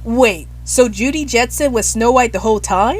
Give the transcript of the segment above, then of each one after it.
Wait, so Judy Jetson was Snow White the whole time?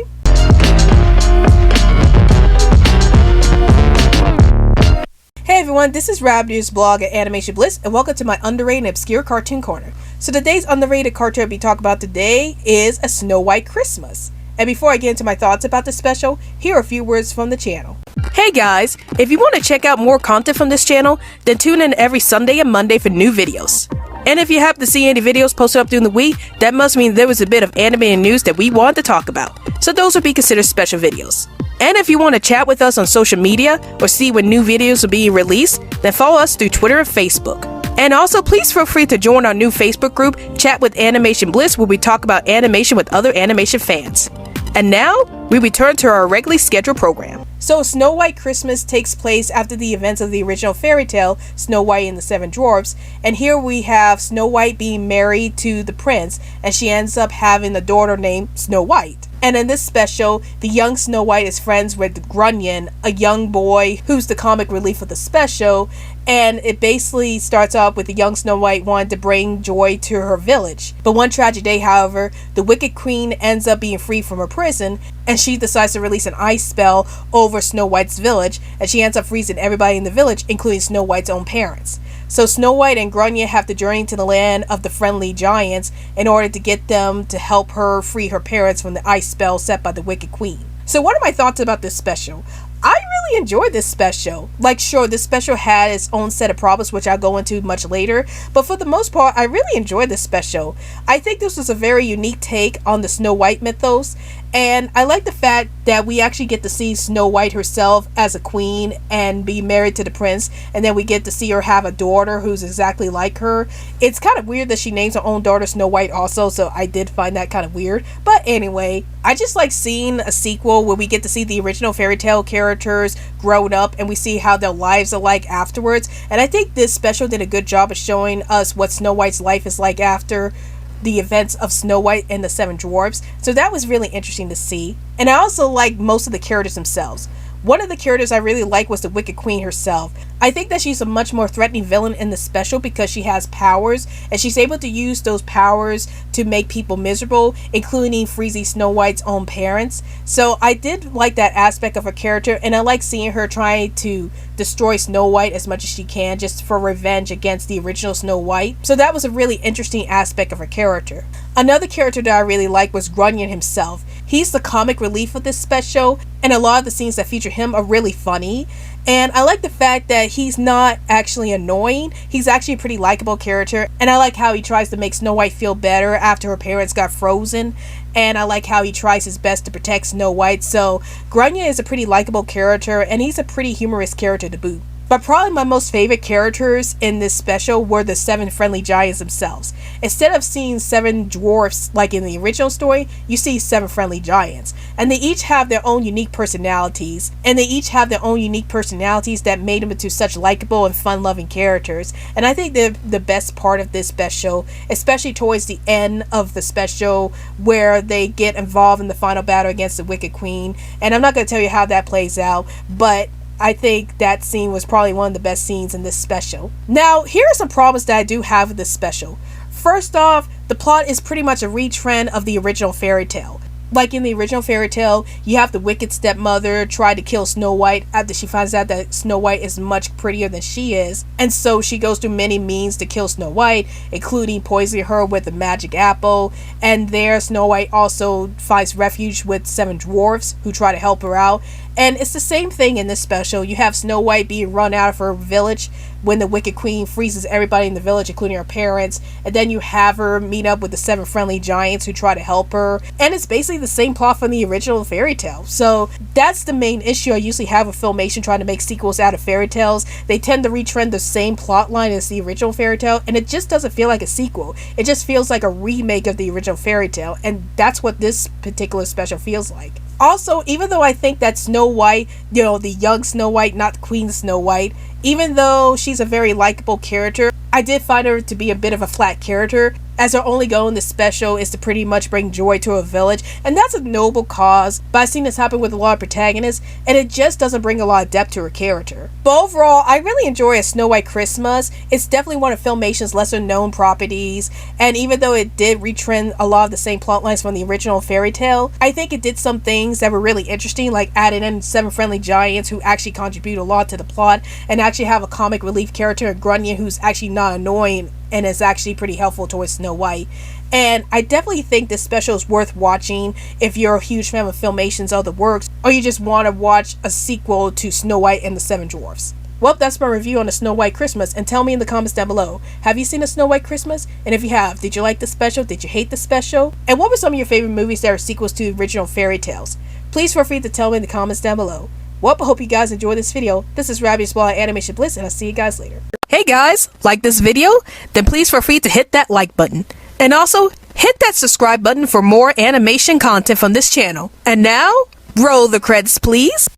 Hey everyone, this is Rabnew's blog at Animation Bliss, and welcome to my underrated and obscure cartoon corner. So today's underrated cartoon I'll be talking about today is A Snow White Christmas. And before I get into my thoughts about this special, here are a few words from the channel. Hey guys, if you want to check out more content from this channel, then tune in every Sunday and Monday for new videos. And if you happen to see any videos posted up during the week, that must mean there was a bit of animated news that we wanted to talk about. So those would be considered special videos. And if you want to chat with us on social media or see when new videos are being released, then follow us through Twitter and Facebook. And also, please feel free to join our new Facebook group, Chat with Animation Bliss, where we talk about animation with other animation fans. And now, we return to our regularly scheduled program. So, Snow White Christmas takes place after the events of the original fairy tale, Snow White and the Seven Dwarfs. And here we have Snow White being married to the prince, and she ends up having a daughter named Snow White. And in this special, the young Snow White is friends with Grunion, a young boy who's the comic relief of the special, and it basically starts off with the young Snow White wanting to bring joy to her village. But one tragic day, however, the Wicked Queen ends up being freed from her prison, and she decides to release an ice spell over Snow White's village, and she ends up freezing everybody in the village, including Snow White's own parents. So Snow White and Grunion have to journey to the land of the friendly giants in order to get them to help her free her parents from the ice spell set by the Wicked Queen. So what are my thoughts about this special? I really enjoyed this special. Like, sure, this special had its own set of problems, which I'll go into much later, but for the most part, I really enjoyed this special. I think this was a very unique take on the Snow White mythos, and I like the fact that we actually get to see Snow White herself as a queen and be married to the prince, and then we get to see her have a daughter who's exactly like her. It's kind of weird that she names her own daughter Snow White also, so I did find that kind of weird. But anyway, I just like seeing a sequel where we get to see the original fairy tale characters grown up and we see how their lives are like afterwards. And I think this special did a good job of showing us what Snow White's life is like after the events of Snow White and the Seven Dwarfs. So that was really interesting to see. And I also like most of the characters themselves. One of the characters I really like was the Wicked Queen herself. I think that she's a much more threatening villain in the special because she has powers, and she's able to use those powers to make people miserable, including freezing Snow White's own parents. So I did like that aspect of her character, and I like seeing her trying to destroy Snow White as much as she can just for revenge against the original Snow White. So that was a really interesting aspect of her character. Another character that I really liked was Grunion himself. He's the comic relief of this special, and a lot of the scenes that feature him are really funny. And I like the fact that he's not actually annoying. He's actually a pretty likable character. And I like how he tries to make Snow White feel better after her parents got frozen. And I like how he tries his best to protect Snow White. So Grunion is a pretty likable character, and he's a pretty humorous character to boot. But probably my most favorite characters in this special were the seven friendly giants themselves. Instead of seeing seven dwarfs like in the original story, you see seven friendly giants. And they each have their own unique personalities. And they each have their own unique personalities that made them into such likable and fun-loving characters. And I think they're the best part of this special, especially towards the end of the special where they get involved in the final battle against the Wicked Queen. And I'm not going to tell you how that plays out, but I think that scene was probably one of the best scenes in this special. Now, here are some problems that I do have with this special. First off, the plot is pretty much a retrend of the original fairy tale. Like in the original fairy tale, you have the wicked stepmother try to kill Snow White after she finds out that Snow White is much prettier than she is. And so she goes through many means to kill Snow White, including poisoning her with a magic apple. And there, Snow White also finds refuge with seven dwarfs who try to help her out. And it's the same thing in this special. You have Snow White being run out of her village when the Wicked Queen freezes everybody in the village, including her parents. And then you have her meet up with the seven friendly giants who try to help her. And it's basically the same plot from the original fairy tale. So that's the main issue I usually have with Filmation trying to make sequels out of fairy tales. They tend to retrend the same plot line as the original fairy tale, and it just doesn't feel like a sequel. It just feels like a remake of the original fairy tale, and that's what this particular special feels like. Also, even though I think that Snow White, the young Snow White, not Queen Snow White, even though she's a very likable character, I did find her to be a bit of a flat character. as their only goal in this special is to pretty much bring joy to a village, and that's a noble cause. But I've seen this happen with a lot of protagonists, and it just doesn't bring a lot of depth to her character. But overall, I really enjoy A Snow White Christmas. It's definitely one of Filmation's lesser known properties, and even though it did retrend a lot of the same plot lines from the original fairy tale, I think it did some things that were really interesting, like adding in 7 friendly giants who actually contribute a lot to the plot, and actually have a comic relief character in Grunion who's actually not annoying and is actually pretty helpful towards Snow White. And I definitely think this special is worth watching if you're a huge fan of Filmation's other works, or you just want to watch a sequel to Snow White and the Seven Dwarfs. Well, that's my review on A Snow White Christmas, and tell me in the comments down below, have you seen A Snow White Christmas? And if you have, did you like the special? Did you hate the special? And what were some of your favorite movies that are sequels to the original fairy tales? Please feel free to tell me in the comments down below. Well, I hope you guys enjoyed this video. This is Rabbit's Blog Animation Bliss, and I'll see you guys later. Hey guys, like this video? Then please feel free to hit that like button. And also, hit that subscribe button for more animation content from this channel. And now, roll the credits please.